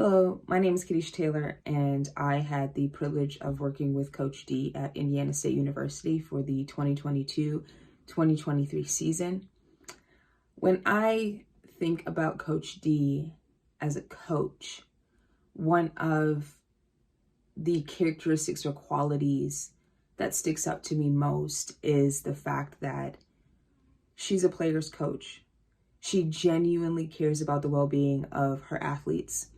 Hello, my name is Kadesha Taylor, and I had the privilege of working with Coach D at Indiana State University for the 2022-2023 season. When I think about Coach D as a coach, one of the characteristics or qualities that sticks out to me most is the fact that she's a player's coach. She genuinely cares about the well-being of her athletes.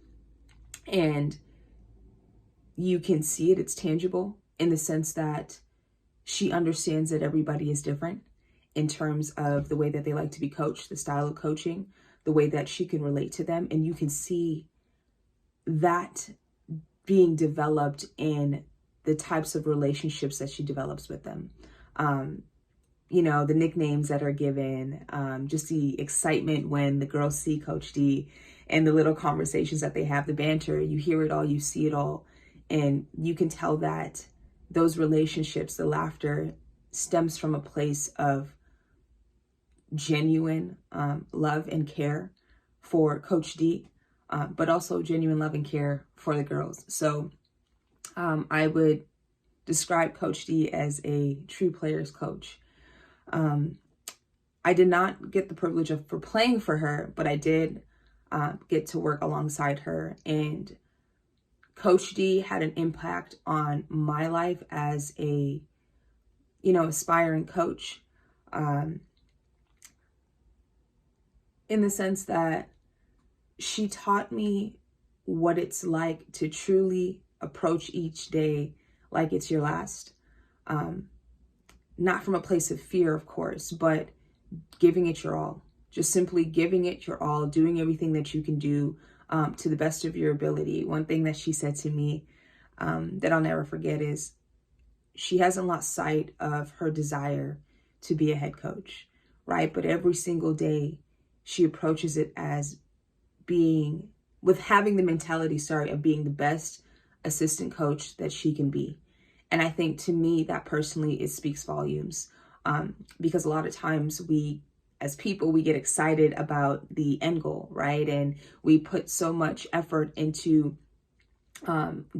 And you can see it, it's tangible in the sense that she understands that everybody is different in terms of the way that they like to be coached, the style of coaching, the way that she can relate to them. And you can see that being developed in the types of relationships that she develops with them. The nicknames that are given, just the excitement when the girls see Coach D and the little conversations that they have, the banter, you hear it all, you see it all. And you can tell that those relationships, the laughter, stems from a place of genuine love and care for Coach D, but also genuine love and care for the girls. So I would describe Coach D as a true player's coach. I did not get the privilege of playing for her, but I did get to work alongside her. And Coach D had an impact on my life as a, aspiring coach, in the sense that she taught me what it's like to truly approach each day like it's your last. Not from a place of fear, of course, but giving it your all. Just simply giving it your all, doing everything that you can do to the best of your ability. One thing that she said to me that I'll never forget is she hasn't lost sight of her desire to be a head coach, right? But every single day she approaches it as having the mentality, of being the best assistant coach that she can be. And I think to me that personally, it speaks volumes because a lot of times as people, we get excited about the end goal, right? And we put so much effort into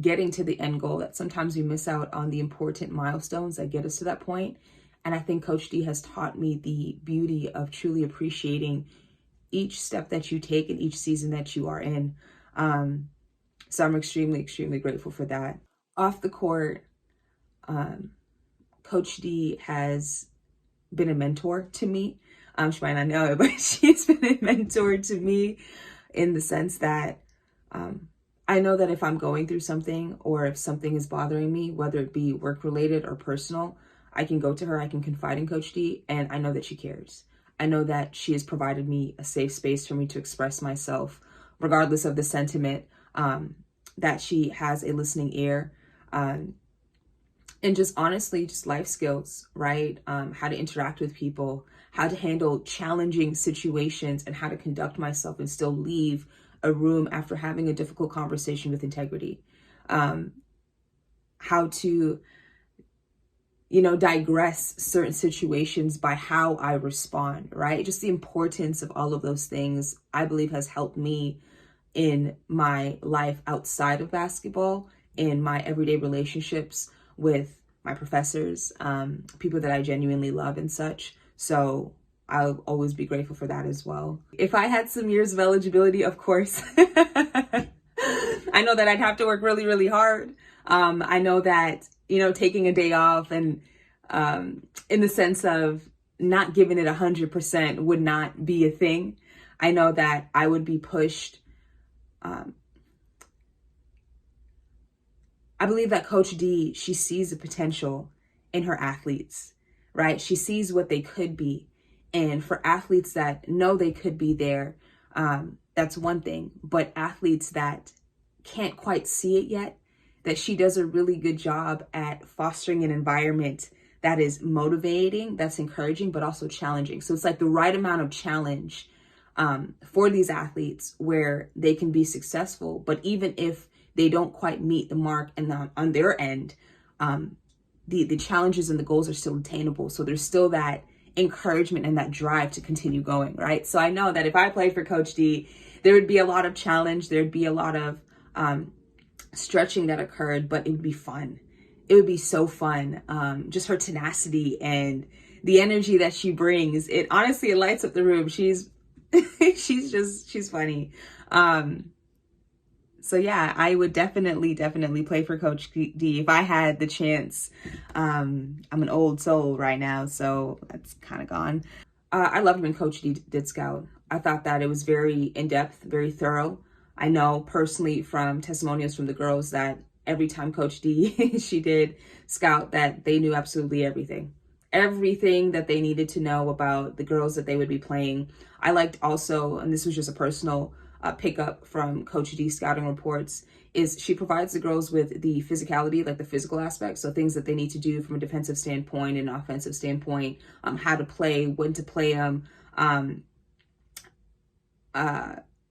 getting to the end goal that sometimes we miss out on the important milestones that get us to that point. And I think Coach D has taught me the beauty of truly appreciating each step that you take in each season that you are in. So I'm extremely, extremely grateful for that. Off the court, Coach D has been a mentor to me. She might not know it, but she's been a mentor to me in the sense that I know that if I'm going through something or if something is bothering me, whether it be work related or personal, I can go to her, I can confide in Coach D, and I know that she cares. I know that she has provided me a safe space for me to express myself, regardless of the sentiment, that she has a listening ear. And just honestly, just life skills, right? How to interact with people, how to handle challenging situations, and how to conduct myself and still leave a room after having a difficult conversation with integrity. How to, digress certain situations by how I respond, right? Just the importance of all of those things, I believe, has helped me in my life outside of basketball, in my everyday relationships with my professors, people that I genuinely love and such. So I'll always be grateful for that as well. If I had some years of eligibility, of course, I know that I'd have to work really, really hard. I know that, taking a day off and in the sense of not giving it 100% would not be a thing. I know that I would be pushed. I believe that Coach D, she sees the potential in her athletes, right? She sees what they could be. And for athletes that know they could be there, that's one thing. But athletes that can't quite see it yet, that she does a really good job at fostering an environment that is motivating, that's encouraging, but also challenging. So it's like the right amount of challenge for these athletes where they can be successful. But even if they don't quite meet the mark and on their end, the challenges and the goals are still attainable. So there's still that encouragement and that drive to continue going, right? So I know that if I played for Coach D, there would be a lot of challenge. There'd be a lot of stretching that occurred, but it would be fun. It would be so fun. Just her tenacity and the energy that she brings. It honestly, it lights up the room. She's she's funny. So yeah, I would definitely play for Coach D if I had the chance. I'm an old soul right now, so that's kind of gone. I loved when Coach D did scout. I thought that it was very in-depth, very thorough. I know personally from testimonials from the girls that every time Coach D, she did scout, that they knew absolutely everything. Everything that they needed to know about the girls that they would be playing. I liked also, and this was just a personal pickup from Coach D scouting reports, is she provides the girls with the physicality, like the physical aspects, so things that they need to do from a defensive standpoint and offensive standpoint, how to play, when to play them.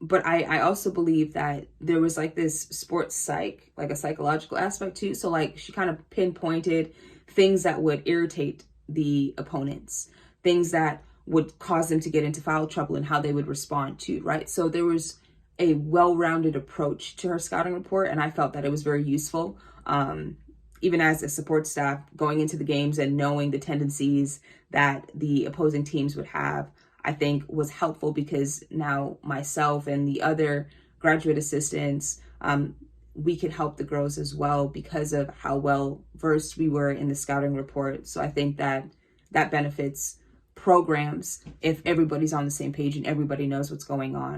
But I also believe that there was like this sports psych, like a psychological aspect too. So like she kind of pinpointed things that would irritate the opponents, things that would cause them to get into foul trouble and how they would respond to, right? So there was a well-rounded approach to her scouting report, and I felt that it was very useful. Even as a support staff going into the games and knowing the tendencies that the opposing teams would have, I think was helpful, because now myself and the other graduate assistants, we could help the girls as well because of how well versed we were in the scouting report. So I think that that benefits programs if everybody's on the same page and everybody knows what's going on.